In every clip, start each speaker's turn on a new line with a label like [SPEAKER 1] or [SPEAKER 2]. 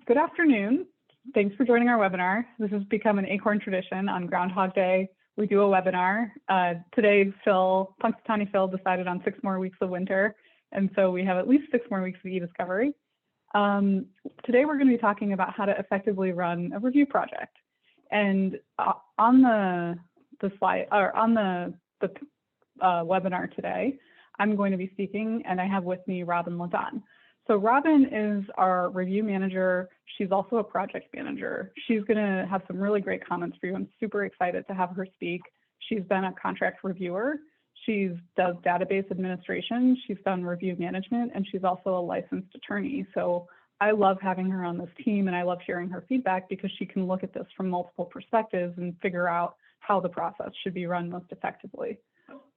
[SPEAKER 1] Good afternoon. Thanks for joining our webinar. This has become an Acorn tradition. On Groundhog Day, we do a webinar. Today, Punxsutawney Phil decided on 6 more weeks of winter, and so we have at least 6 more weeks of e-discovery. Today, we're going to be talking about how to effectively run a review project. And on the slide, or on the webinar today, I'm going to be speaking, and I have with me Robin Ladon. So Robin is our review manager. She's also a project manager. She's going to have some really great comments for you. I'm super excited to have her speak. She's been a contract reviewer. She does database administration. She's done review management, and she's also a licensed attorney. So I love having her on this team, and I love hearing her feedback because she can look at this from multiple perspectives and figure out how the process should be run most effectively.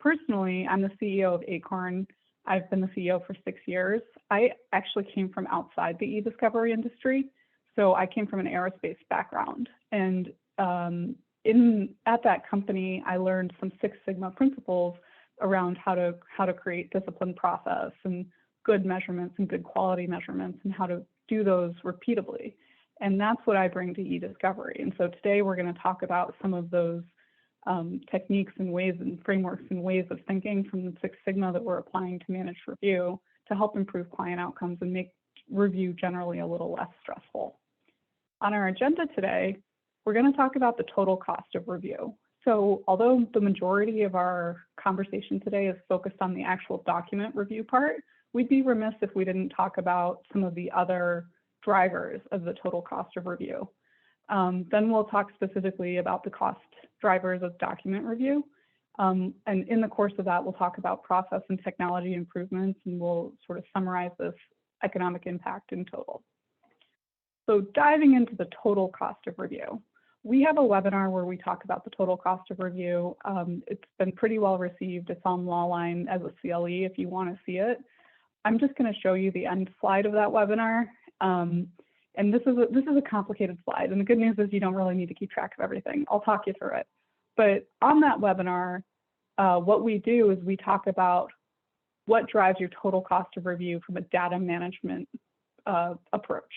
[SPEAKER 1] Personally, I'm the CEO of Acorn. I've been the CEO for 6 years. I actually came from outside the e-discovery industry. So I came from an aerospace background. And at that company, I learned some Six Sigma principles around how to create disciplined process and good measurements and good quality measurements and how to do those repeatably. And that's what I bring to e-discovery. And so today we're going to talk about some of those techniques and ways and frameworks and ways of thinking from the Six Sigma that we're applying to manage review to help improve client outcomes and make review generally a little less stressful. On our agenda today, we're going to talk about the total cost of review. So although the majority of our conversation today is focused on the actual document review part, we'd be remiss if we didn't talk about some of the other drivers of the total cost of review. Then we'll talk specifically about the cost drivers of document review. And in the course of that, we'll talk about process and technology improvements, and we'll sort of summarize this economic impact in total. So diving into the total cost of review. We have a webinar where we talk about the total cost of review. It's been pretty well received. It's on Lawline as a CLE if you want to see it. I'm just going to show you the end slide of that webinar. And this is a complicated slide. And the good news is you don't really need to keep track of everything. I'll talk you through it. But on that webinar, what we do is we talk about what drives your total cost of review from a data management approach,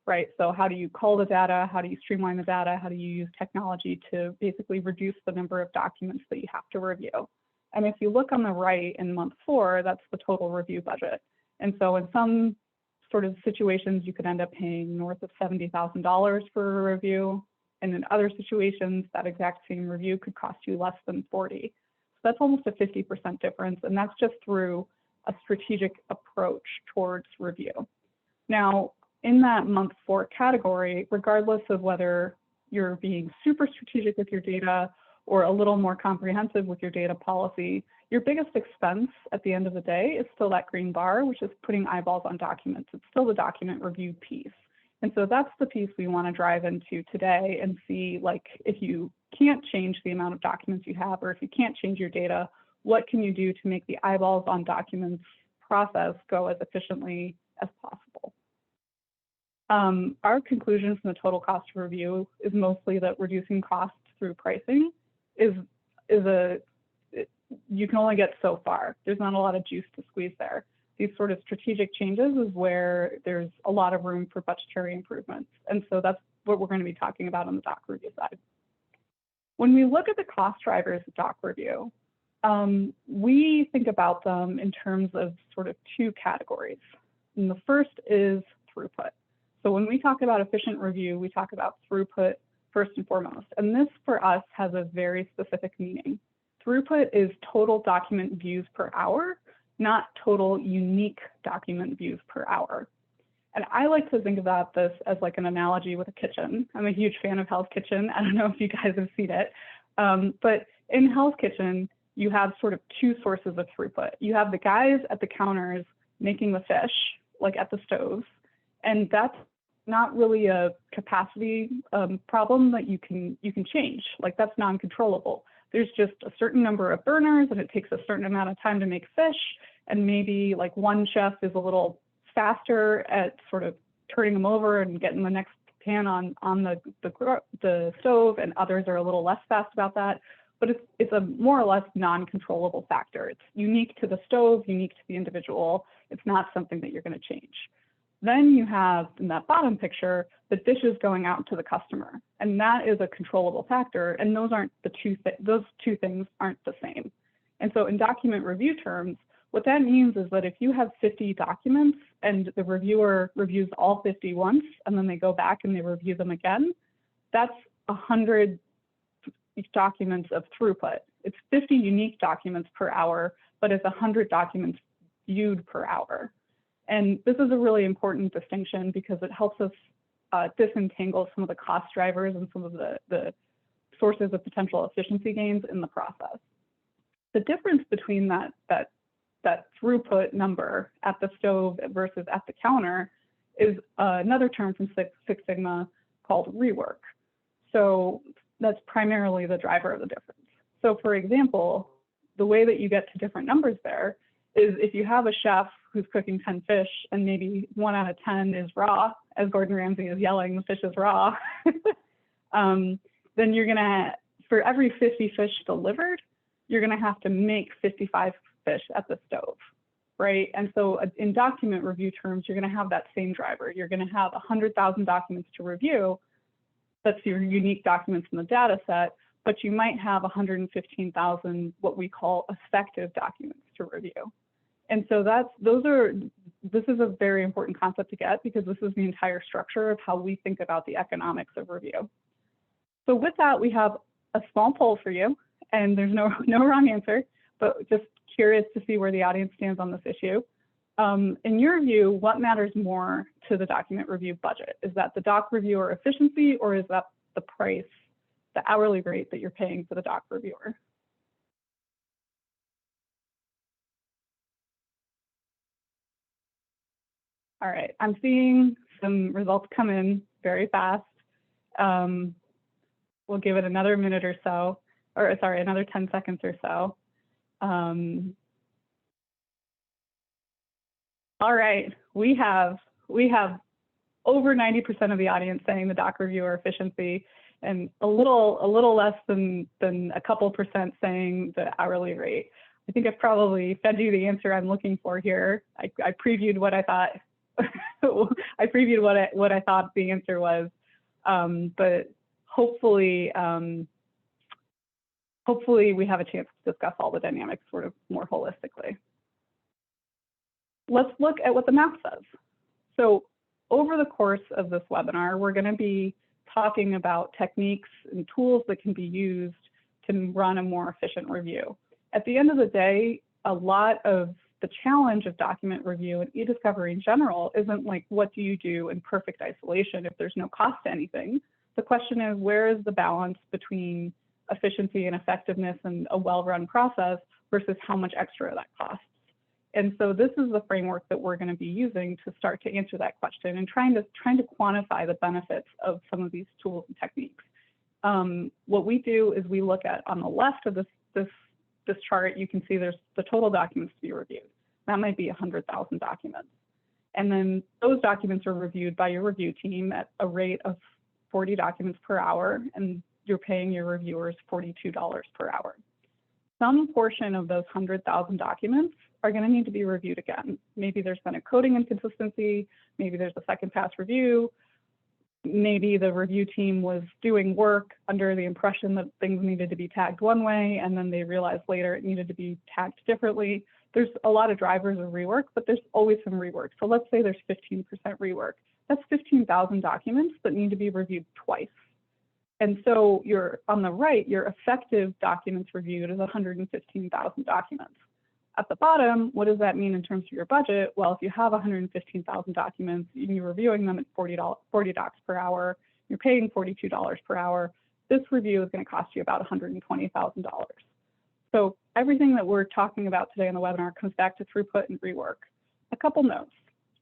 [SPEAKER 1] right? So how do you cull the data? How do you streamline the data? How do you use technology to basically reduce the number of documents that you have to review? And if you look on the right in month 4, that's the total review budget. And so in some sort of situations, you could end up paying north of $70,000 for a review. And in other situations, that exact same review could cost you less than $40,000. So that's almost a 50% difference. And that's just through a strategic approach towards review. Now, in that month 4 category, regardless of whether you're being super strategic with your data or a little more comprehensive with your data policy, your biggest expense at the end of the day is still that green bar, which is putting eyeballs on documents. It's still the document review piece. And so that's the piece we want to drive into today and see, like, if you can't change the amount of documents you have, or if you can't change your data, what can you do to make the eyeballs on documents process go as efficiently as possible? Our conclusion from the total cost of review is mostly that reducing costs through pricing you can only get so far. There's not a lot of juice to squeeze there. These sort of strategic changes is where there's a lot of room for budgetary improvements. And so that's what we're going to be talking about on the doc review side. When we look at the cost drivers of doc review, we think about them in terms of sort of 2 categories. And the first is throughput. So when we talk about efficient review, we talk about throughput first and foremost. And this for us has a very specific meaning. Throughput is total document views per hour, not total unique document views per hour. And I like to think about this as like an analogy with a kitchen. I'm a huge fan of Hell's Kitchen. I don't know if you guys have seen it, but in Hell's Kitchen, you have sort of 2 sources of throughput. You have the guys at the counters making the fish, like at the stoves, and that's not really a capacity problem that you can change. Like, that's non-controllable. There's just a certain number of burners and it takes a certain amount of time to make fish. And maybe like one chef is a little faster at sort of turning them over and getting the next pan on the stove, and others are a little less fast about that. But it's a more or less non-controllable factor. It's unique to the stove, unique to the individual. It's not something that you're going to change. Then you have in that bottom picture, the dishes going out to the customer. And that is a controllable factor. And those two things aren't the same. And so in document review terms, what that means is that if you have 50 documents and the reviewer reviews all 50 once, and then they go back and they review them again, that's 100 documents of throughput. It's 50 unique documents per hour, but it's 100 documents viewed per hour. And this is a really important distinction because it helps us disentangle some of the cost drivers and some of the sources of potential efficiency gains in the process. The difference between that throughput number at the stove versus at the counter is another term from Six Sigma called rework. So that's primarily the driver of the difference. So for example, the way that you get to different numbers there is if you have a chef who's cooking 10 fish and maybe 1 out of 10 is raw, as Gordon Ramsay is yelling, the fish is raw, then you're gonna, for every 50 fish delivered, you're gonna have to make 55 fish at the stove, right? And so in document review terms, you're gonna have that same driver. You're gonna have 100,000 documents to review. That's your unique documents in the data set, but you might have 115,000 what we call effective documents to review. And so this is a very important concept to get because this is the entire structure of how we think about the economics of review. So with that, we have a small poll for you, and there's no wrong answer, but just curious to see where the audience stands on this issue. In your view, what matters more to the document review budget? Is that the doc reviewer efficiency, or is that the price, the hourly rate that you're paying for the doc reviewer? All right, I'm seeing some results come in very fast. We'll give it another minute or so, or sorry, another 10 seconds or so. All right, we have over 90% of the audience saying the doc reviewer efficiency, and a little less than a couple percent saying the hourly rate. I think I've probably fed you the answer I'm looking for here. I previewed what I thought. I previewed what I thought the answer was, but hopefully we have a chance to discuss all the dynamics sort of more holistically. Let's look at what the math says. So over the course of this webinar, we're going to be talking about techniques and tools that can be used to run a more efficient review. At the end of the day, a lot of the challenge of document review and e-discovery in general isn't like, what do you do in perfect isolation if there's no cost to anything? The question is, where is the balance between efficiency and effectiveness and a well-run process versus how much extra that costs? And so this is the framework that we're going to be using to start to answer that question and trying to quantify the benefits of some of these tools and techniques. What we do is we look at, on the left of this chart, you can see there's the total documents to be reviewed. That might be 100,000 documents. And then those documents are reviewed by your review team at a rate of 40 documents per hour, and you're paying your reviewers $42 per hour. Some portion of those 100,000 documents are going to need to be reviewed again. Maybe there's been a coding inconsistency, maybe there's a second pass review, maybe the review team was doing work under the impression that things needed to be tagged one way, and then they realized later it needed to be tagged differently. There's a lot of drivers of rework, but there's always some rework. So let's say there's 15% rework. That's 15,000 documents that need to be reviewed twice. And so on the right, your effective documents reviewed is 115,000 documents. At the bottom, what does that mean in terms of your budget? Well, if you have 115,000 documents and you're reviewing them at 40 docs per hour, you're paying $42 per hour, this review is going to cost you about $120,000. So everything that we're talking about today in the webinar comes back to throughput and rework. A couple notes.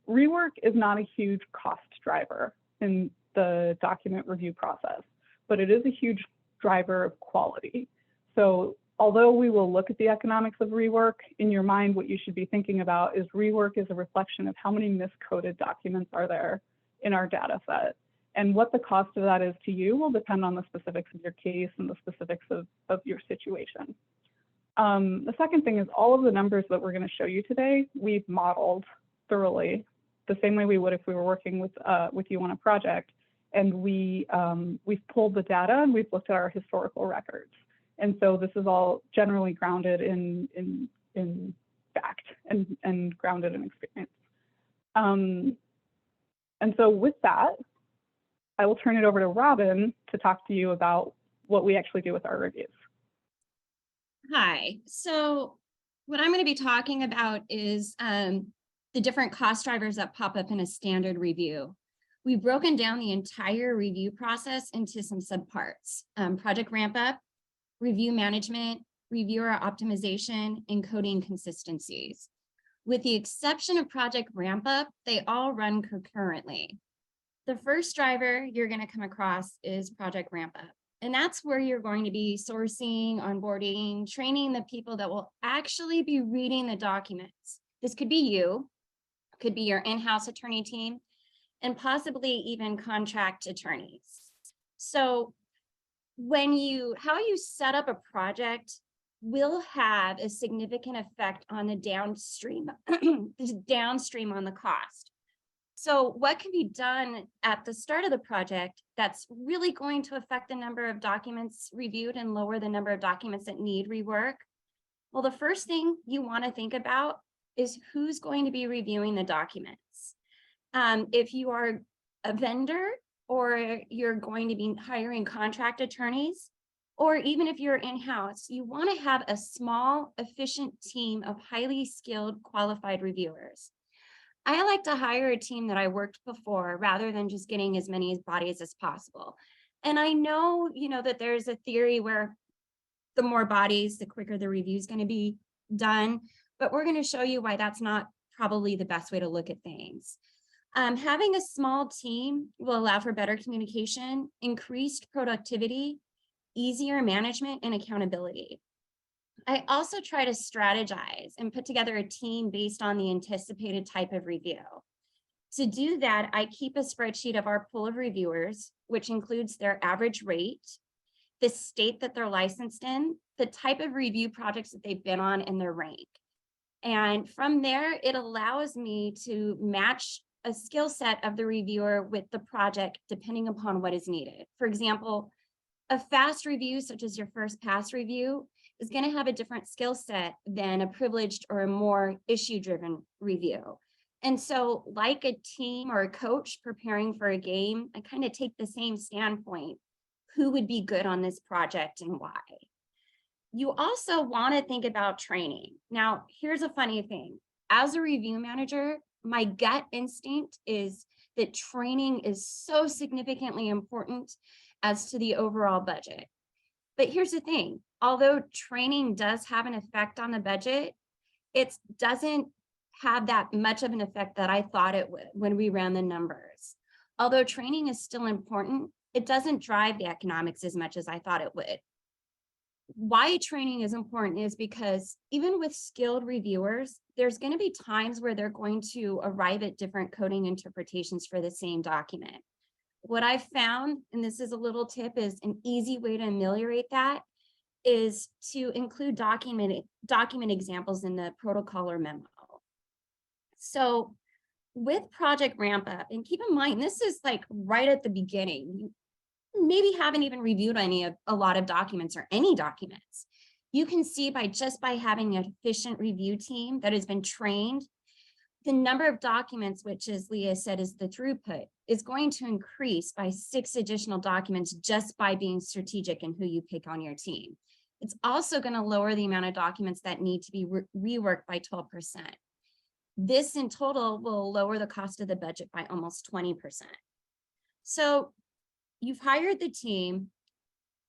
[SPEAKER 1] Rework is not a huge cost driver in the document review process, but it is a huge driver of quality. So although we will look at the economics of rework, in your mind, what you should be thinking about is rework is a reflection of how many miscoded documents are there in our data set. And what the cost of that is to you will depend on the specifics of your case and the specifics of your situation. The second thing is all of the numbers that we're going to show you today, we've modeled thoroughly the same way we would if we were working with you on a project. And we've pulled the data and we've looked at our historical records. And so this is all generally grounded in fact and grounded in experience. And so with that, I will turn it over to Robin to talk to you about what we actually do with our reviews.
[SPEAKER 2] Hi. So what I'm going to be talking about is the different cost drivers that pop up in a standard review. We've broken down the entire review process into some subparts: project ramp up, review management, reviewer optimization, and coding consistencies. With the exception of project ramp up, they all run concurrently. The first driver you're going to come across is project ramp up. And that's where you're going to be sourcing, onboarding, training the people that will actually be reading the documents. This could be you, could be your in-house attorney team, and possibly even contract attorneys. So how you set up a project will have a significant effect on the downstream, downstream on the cost. So what can be done at the start of the project that's really going to affect the number of documents reviewed and lower the number of documents that need rework? Well, the first thing you want to think about is who's going to be reviewing the documents. If you are a vendor, or you're going to be hiring contract attorneys, or even if you're in-house, you want to have a small, efficient team of highly skilled, qualified reviewers. I like to hire a team that I worked before rather than just getting as many bodies as possible. And I know, that there's a theory where the more bodies, the quicker the review is going to be done, but we're going to show you why that's not probably the best way to look at things. Having a small team will allow for better communication, increased productivity, easier management, and accountability. I also try to strategize and put together a team based on the anticipated type of review. To do that, I keep a spreadsheet of our pool of reviewers, which includes their average rate, the state that they're licensed in, the type of review projects that they've been on, and their rank. And from there, it allows me to match a skill set of the reviewer with the project depending upon what is needed. For example, a fast review, such as your first pass review, is going to have a different skill set than a privileged or a more issue-driven review. And so, like a team or a coach preparing for a game, I kind of take the same standpoint. Who would be good on this project and why? You also want to think about training. Now, here's a funny thing. As a review manager, my gut instinct is that training is so significantly important as to the overall budget. But here's the thing, although training does have an effect on the budget, it doesn't have that much of an effect that I thought it would when we ran the numbers. Although training is still important, it doesn't drive the economics as much as I thought it would. Why training is important is because even with skilled reviewers, there's going to be times where they're going to arrive at different coding interpretations for the same document. What I've found, and this is a little tip, is an easy way to ameliorate that is to include document examples in the protocol or memo. So with project ramp up, and keep in mind, this is like right at the beginning. You maybe haven't even reviewed a lot of documents or any documents. You can see by having an efficient review team that has been trained, the number of documents, which as Leah said is the throughput, is going to increase by 6 additional documents just by being strategic in who you pick on your team. It's also going to lower the amount of documents that need to be reworked by 12%. This in total will lower the cost of the budget by almost 20%. So you've hired the team,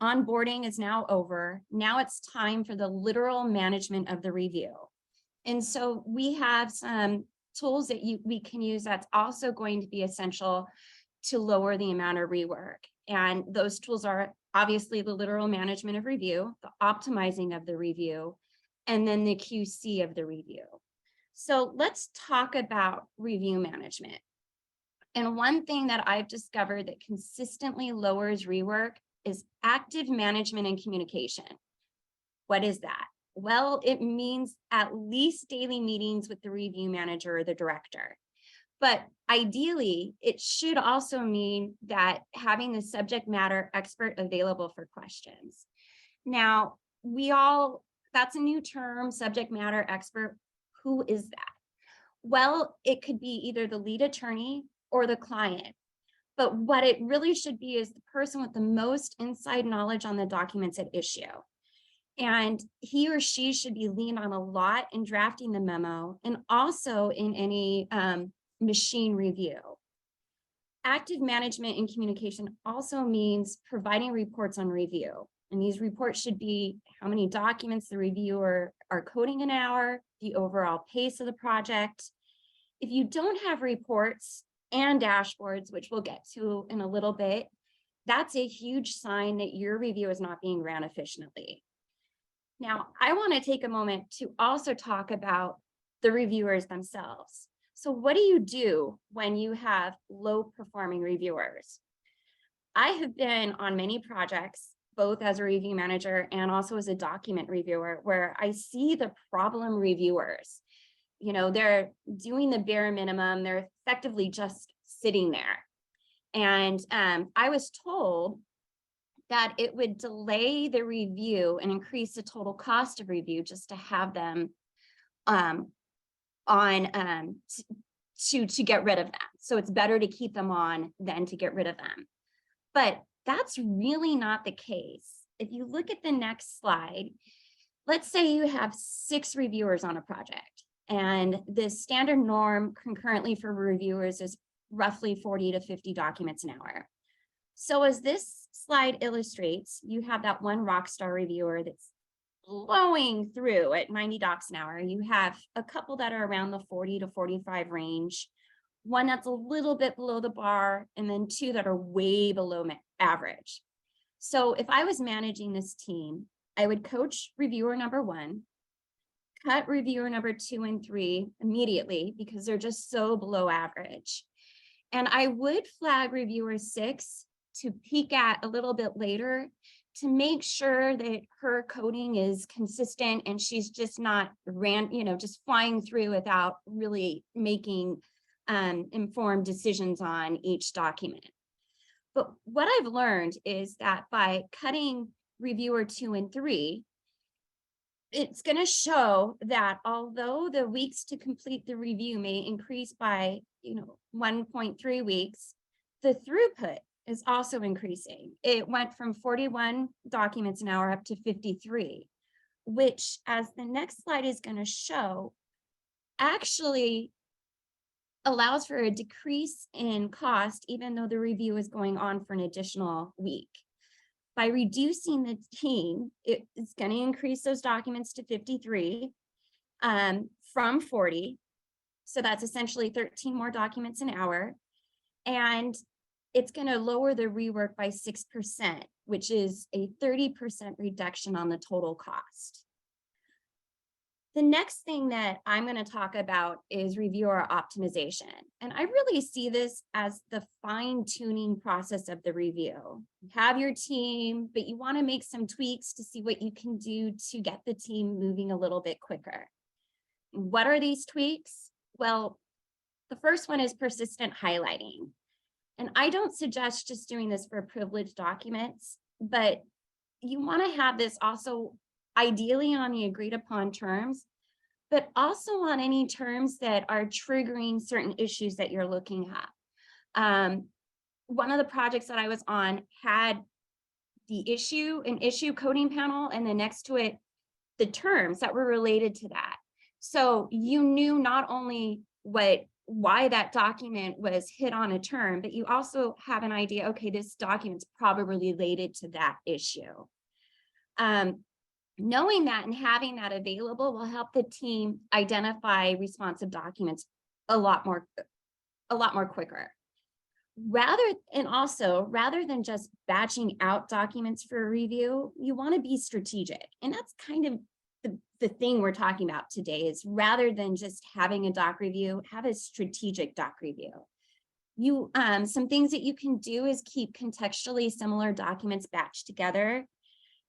[SPEAKER 2] onboarding is now over. Now it's time for the literal management of the review. And so we have some tools that we can use that's also going to be essential to lower the amount of rework. And those tools are obviously the literal management of review, the optimizing of the review, and then the QC of the review. So let's talk about review management. And one thing that I've discovered that consistently lowers rework is active management and communication. What is that? Well, it means at least daily meetings with the review manager or the director. But ideally, it should also mean that having the subject matter expert available for questions. Now, that's a new term, subject matter expert. Who is that? Well, it could be either the lead attorney or the client. But what it really should be is the person with the most inside knowledge on the documents at issue. And he or she should be leaned on a lot in drafting the memo and also in any machine review. Active management and communication also means providing reports on review. And these reports should be how many documents the reviewer are coding an hour, the overall pace of the project. If you don't have reports and dashboards, which we'll get to in a little bit, that's a huge sign that your review is not being ran efficiently. Now, I want to take a moment to also talk about the reviewers themselves. So what do you do when you have low-performing reviewers? I have been on many projects, both as a review manager and also as a document reviewer, where I see the problem reviewers. They're doing the bare minimum. They're effectively just sitting there. And I was told that it would delay the review and increase the total cost of review just to have them to get rid of them. So it's better to keep them on than to get rid of them. But that's really not the case. If you look at the next slide, let's say you have 6 reviewers on a project, and the standard norm concurrently for reviewers is roughly 40 to 50 documents an hour. So as this slide illustrates, you have that one rock star reviewer that's blowing through at 90 docs an hour. You have a couple that are around the 40 to 45 range, one that's a little bit below the bar, and then 2 that are way below average. So if I was managing this team, I would coach reviewer number 1, cut reviewer number 2 and 3 immediately because they're just so below average. And I would flag reviewer 6 to peek at a little bit later to make sure that her coding is consistent and she's just not just flying through without really making informed decisions on each document. But what I've learned is that by cutting reviewer 2 and 3, it's going to show that although the weeks to complete the review may increase by 1.3 weeks, the throughput is also increasing. It went from 41 documents an hour up to 53, which, as the next slide is going to show, actually allows for a decrease in cost, even though the review is going on for an additional week. By reducing the team, it's going to increase those documents to 53 from 40. So that's essentially 13 more documents an hour. And it's going to lower the rework by 6%, which is a 30% reduction on the total cost. The next thing that I'm going to talk about is reviewer optimization. And I really see this as the fine-tuning process of the review. You have your team, but you want to make some tweaks to see what you can do to get the team moving a little bit quicker. What are these tweaks? Well, the first one is persistent highlighting. And I don't suggest just doing this for privileged documents, but you want to have this also ideally on the agreed upon terms, but also on any terms that are triggering certain issues that you're looking at. One of the projects that I was on had an issue coding panel, and then next to it, the terms that were related to that. So you knew not only why that document was hit on a term, but you also have an idea, okay, this document's probably related to that issue. Knowing that and having that available will help the team identify responsive documents a lot more quicker. Rather than just batching out documents for a review, you want to be strategic. And that's kind of the thing we're talking about today, is rather than just having a doc review, have a strategic doc review. Some things that you can do is keep contextually similar documents batched together.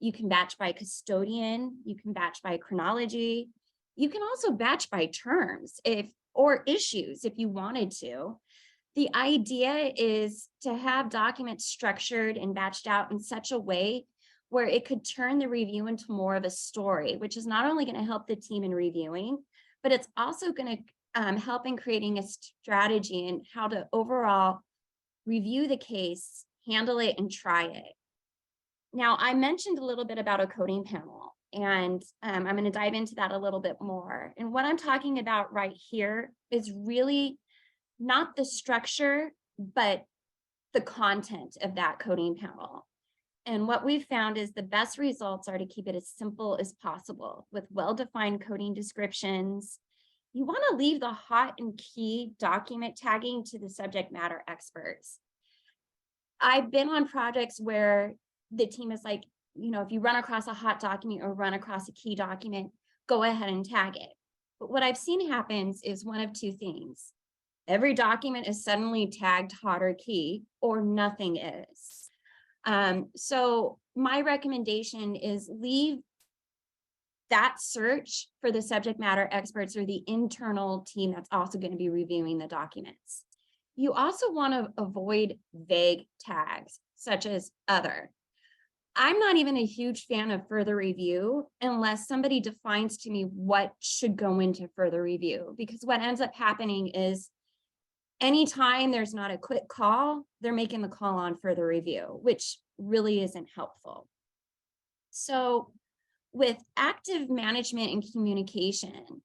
[SPEAKER 2] You can batch by custodian, you can batch by chronology. You can also batch by terms. If or issues if you wanted to. The idea is to have documents structured and batched out in such a way where it could turn the review into more of a story, which is not only going to help the team in reviewing, but it's also going to help in creating a strategy and how to overall review the case, handle it, and try it. Now, I mentioned a little bit about a coding panel, and I'm going to dive into that a little bit more. And what I'm talking about right here is really not the structure, but the content of that coding panel. And what we've found is the best results are to keep it as simple as possible with well-defined coding descriptions. You want to leave the hot and key document tagging to the subject matter experts. I've been on projects where the team is like, if you run across a hot document or run across a key document, go ahead and tag it. But what I've seen happens is one of two things. Every document is suddenly tagged hot or key, or nothing is. So my recommendation is leave that search for the subject matter experts or the internal team that's also going to be reviewing the documents. You also want to avoid vague tags, such as other. I'm not even a huge fan of further review unless somebody defines to me what should go into further review, because what ends up happening is anytime there's not a quick call, they're making the call on further review, which really isn't helpful. So with active management and communication,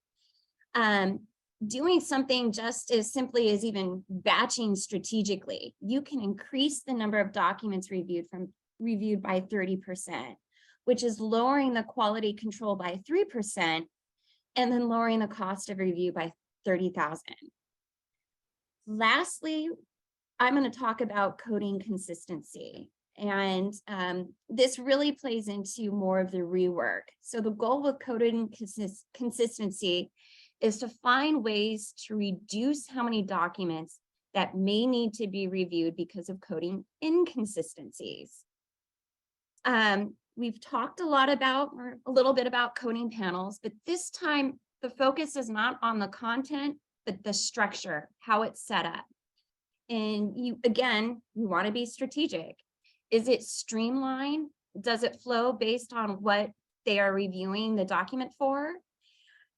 [SPEAKER 2] doing something just as simply as even batching strategically, you can increase the number of documents reviewed by 30%, which is lowering the quality control by 3%, and then lowering the cost of review by $30,000. Lastly, I'm going to talk about coding consistency. And this really plays into more of the rework. So the goal with coding consistency is to find ways to reduce how many documents that may need to be reviewed because of coding inconsistencies. We've talked a little bit about coding panels, but this time the focus is not on the content, but the structure, how it's set up. And you want to be strategic. Is it streamlined? Does it flow based on what they are reviewing the document for?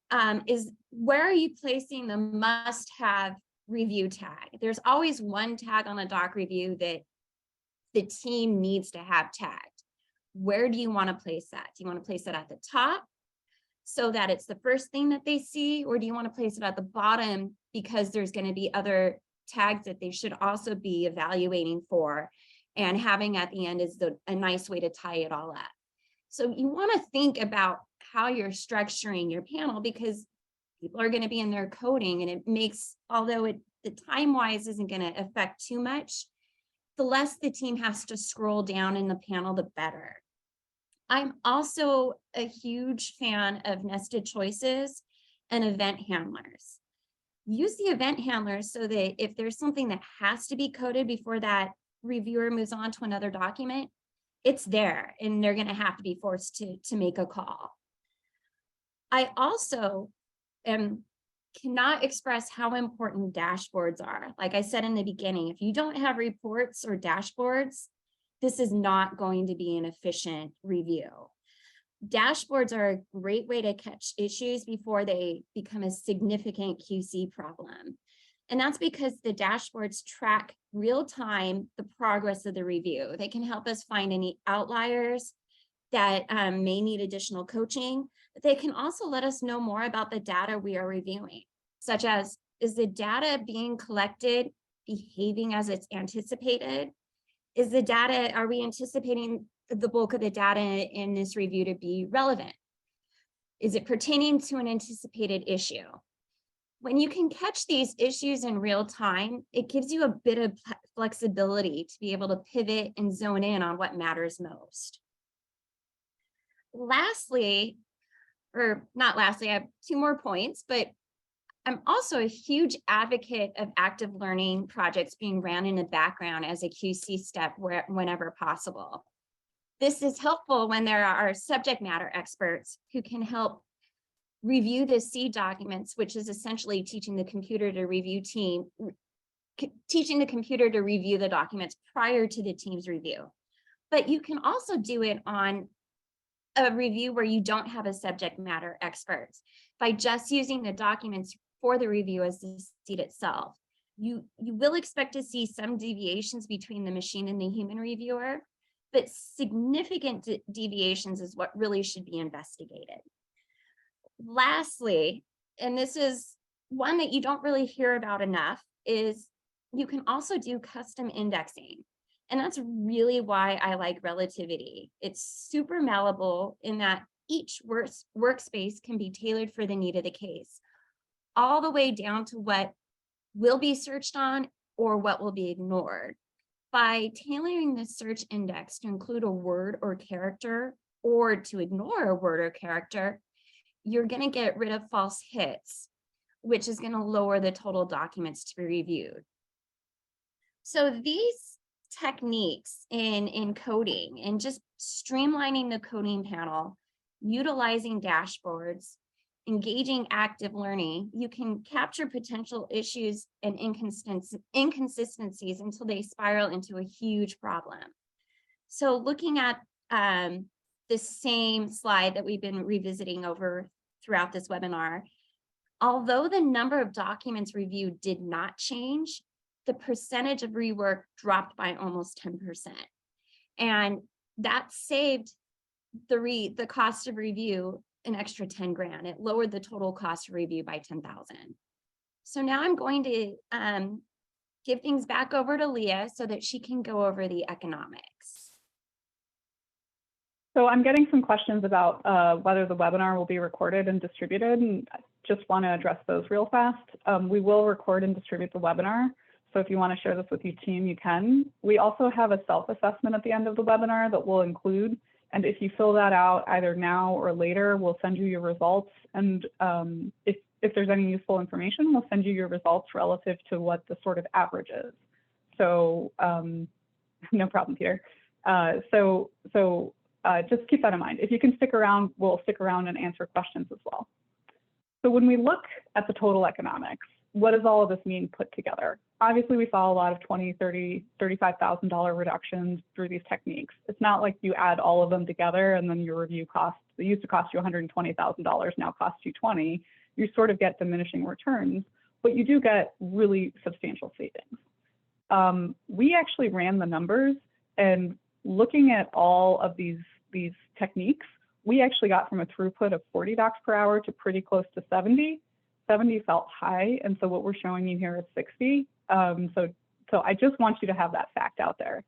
[SPEAKER 2] Where are you placing the must-have review tag? There's always one tag on a doc review that the team needs to have tagged. Where do you want to place that? Do you want to place it at the top so that it's the first thing that they see, or do you want to place it at the bottom because there's going to be other tags that they should also be evaluating for, and having at the end is a nice way to tie it all up? So you want to think about how you're structuring your panel, because people are going to be in their coding, and it makes, although the time-wise isn't going to affect too much, the less the team has to scroll down in the panel, the better. I'm also a huge fan of nested choices and event handlers. Use the event handlers so that if there's something that has to be coded before that reviewer moves on to another document, it's there and they're going to have to be forced to make a call. I also cannot express how important dashboards are. Like I said in the beginning, if you don't have reports or dashboards, this is not going to be an efficient review. Dashboards are a great way to catch issues before they become a significant QC problem. And that's because the dashboards track real time the progress of the review. They can help us find any outliers that may need additional coaching, but they can also let us know more about the data we are reviewing, such as, is the data being collected behaving as it's anticipated? Is the data, are we anticipating the bulk of the data in this review to be relevant? Is it pertaining to an anticipated issue? When you can catch these issues in real time, it gives you a bit of flexibility to be able to pivot and zone in on what matters most. Lastly, or not lastly, I have two more points, but I'm also a huge advocate of active learning projects being ran in the background as a QC step whenever possible. This is helpful when there are subject matter experts who can help review the seed documents, which is essentially teaching the computer to review the documents prior to the team's review. But you can also do it on a review where you don't have a subject matter expert by just using the documents for the review as the seed itself. You will expect to see some deviations between the machine and the human reviewer, but significant deviations is what really should be investigated. Lastly, and this is one that you don't really hear about enough, is you can also do custom indexing. And that's really why I like relativity. It's super malleable in that each workspace can be tailored for the need of the case, all the way down to what will be searched on or what will be ignored. By tailoring the search index to include a word or character, or to ignore a word or character, you're going to get rid of false hits, which is going to lower the total documents to be reviewed. So these techniques in coding and just streamlining the coding panel, utilizing dashboards, engaging active learning, you can capture potential issues and inconsistencies until they spiral into a huge problem. So looking at the same slide that we've been revisiting over throughout this webinar, although the number of documents reviewed did not change, the percentage of rework dropped by almost 10%. And that saved the cost of review an extra 10 grand. It lowered the total cost of review by 10,000. So now I'm going to give things back over to Leah so that she can go over the economics.
[SPEAKER 1] So I'm getting some questions about whether the webinar will be recorded and distributed, and I just want to address those real fast. We will record and distribute the webinar. So if you want to share this with your team, you can. We also have a self-assessment at the end of the webinar that we'll include. And if you fill that out either now or later, we'll send you your results. And if there's any useful information, we'll send you your results relative to what the sort of average is. So no problem here. Just keep that in mind. If you can stick around, we'll stick around and answer questions as well. So when we look at the total economics, what does all of this mean put together? Obviously, we saw a lot of $20,000, $30,000, $35,000 reductions through these techniques. It's not like you add all of them together and then your review costs, that used to cost you $120,000, now costs you $20,000. You sort of get diminishing returns, but you do get really substantial savings. We actually ran the numbers, and looking at all of these techniques, we actually got from a throughput of 40 docs per hour to pretty close to 70. 70 felt high, and so what we're showing you here is 60. So I just want you to have that fact out there.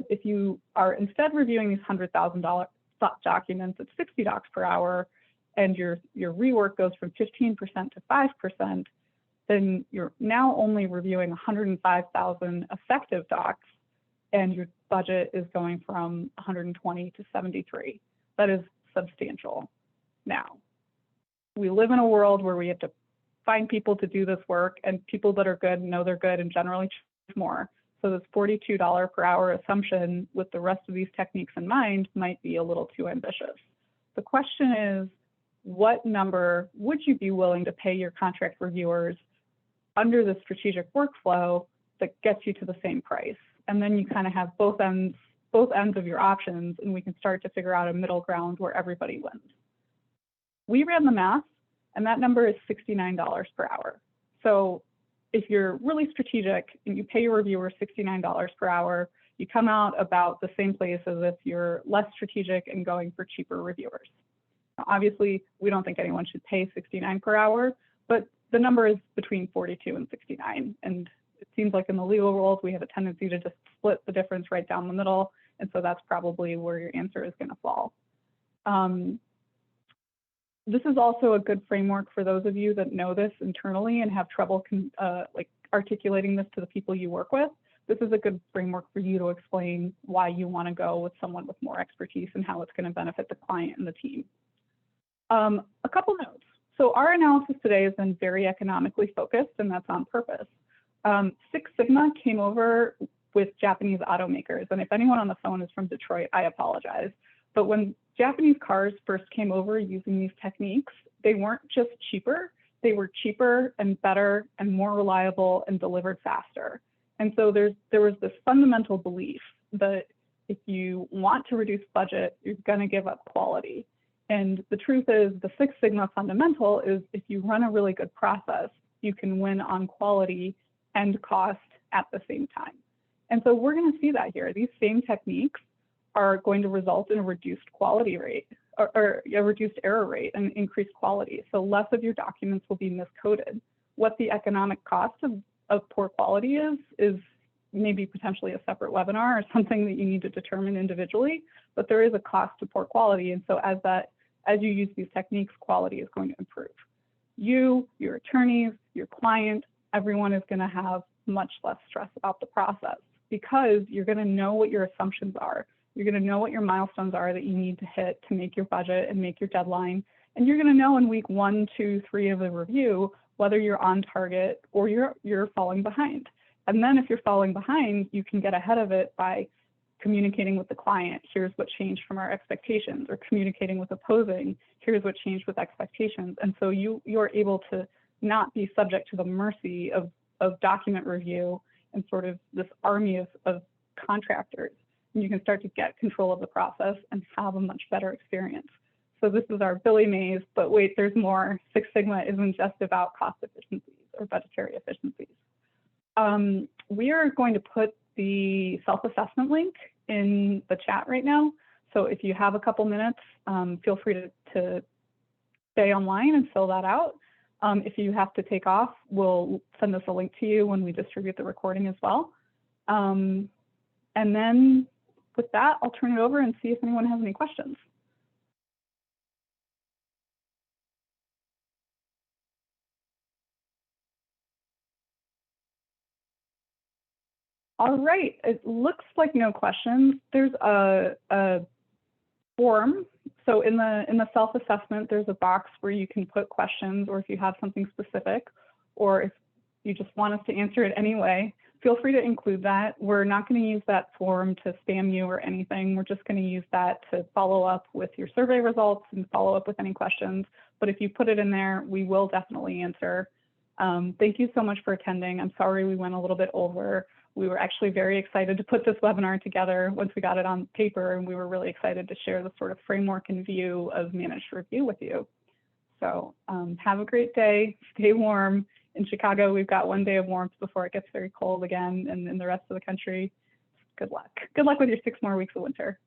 [SPEAKER 1] If you are instead reviewing these $100,000 documents at 60 docs per hour, and your rework goes from 15% to 5%, then you're now only reviewing 105,000 effective docs, and your budget is going from 120 to 73. That is substantial. Now, we live in a world where we have to find people to do this work, and people that are good know they're good and generally charge more. So this $42 per hour assumption with the rest of these techniques in mind might be a little too ambitious. The question is, what number would you be willing to pay your contract reviewers under the strategic workflow that gets you to the same price? And then you kind of have both ends of your options, and we can start to figure out a middle ground where everybody wins. We ran the math, and that number is $69 per hour. So if you're really strategic and you pay your reviewer $69 per hour, you come out about the same place as if you're less strategic and going for cheaper reviewers. Now, obviously, we don't think anyone should pay $69 per hour, but the number is between 42 and 69. And it seems like in the legal world, we have a tendency to just split the difference right down the middle. And so that's probably where your answer is going to fall. This is also a good framework for those of you that know this internally and have trouble like articulating this to the people you work with. This is a good framework for you to explain why you want to go with someone with more expertise and how it's going to benefit the client and the team. A couple notes. So our analysis today has been very economically focused, and that's on purpose. Six Sigma came over with Japanese automakers, and if anyone on the phone is from Detroit, I apologize. But when Japanese cars first came over using these techniques, they weren't just cheaper, they were cheaper and better and more reliable and delivered faster. And so there was this fundamental belief that if you want to reduce budget, you're going to give up quality. And the truth is, the Six Sigma fundamental is if you run a really good process, you can win on quality and cost at the same time. And so we're going to see that here. These same techniques are going to result in a reduced quality rate or a reduced error rate and increased quality. So less of your documents will be miscoded. What the economic cost of poor quality is maybe potentially a separate webinar or something that you need to determine individually, but there is a cost to poor quality. And so as you use these techniques, quality is going to improve. You, your attorneys, your client, everyone is going to have much less stress about the process because you're going to know what your assumptions are. You're going to know what your milestones are that you need to hit to make your budget and make your deadline. And you're going to know in week 1, 2, 3 of the review whether you're on target or you're falling behind. And then if you're falling behind, you can get ahead of it by communicating with the client, here's what changed from our expectations, or communicating with opposing, here's what changed with expectations. And so you're able to not be subject to the mercy of document review and sort of this army of contractors. And you can start to get control of the process and have a much better experience. So this is our Billy Mays, but wait, there's more. Six Sigma isn't just about cost efficiencies or budgetary efficiencies. We are going to put the self-assessment link in the chat right now. So if you have a couple minutes, feel free to stay online and fill that out. If you have to take off, we'll send us a link to you when we distribute the recording as well. And then with that, I'll turn it over and see if anyone has any questions. All right, it looks like no questions. There's a form. So in the self-assessment, there's a box where you can put questions, or if you have something specific, or if you just want us to answer it anyway, feel free to include that. We're not going to use that form to spam you or anything. We're just going to use that to follow up with your survey results and follow up with any questions. But if you put it in there, we will definitely answer. Thank you so much for attending. I'm sorry we went a little bit over. We were actually very excited to put this webinar together once we got it on paper, and we were really excited to share the sort of framework and view of managed review with you. So have a great day, stay warm. In Chicago, we've got 1 day of warmth before it gets very cold again, and in the rest of the country, good luck. Good luck with your 6 more weeks of winter.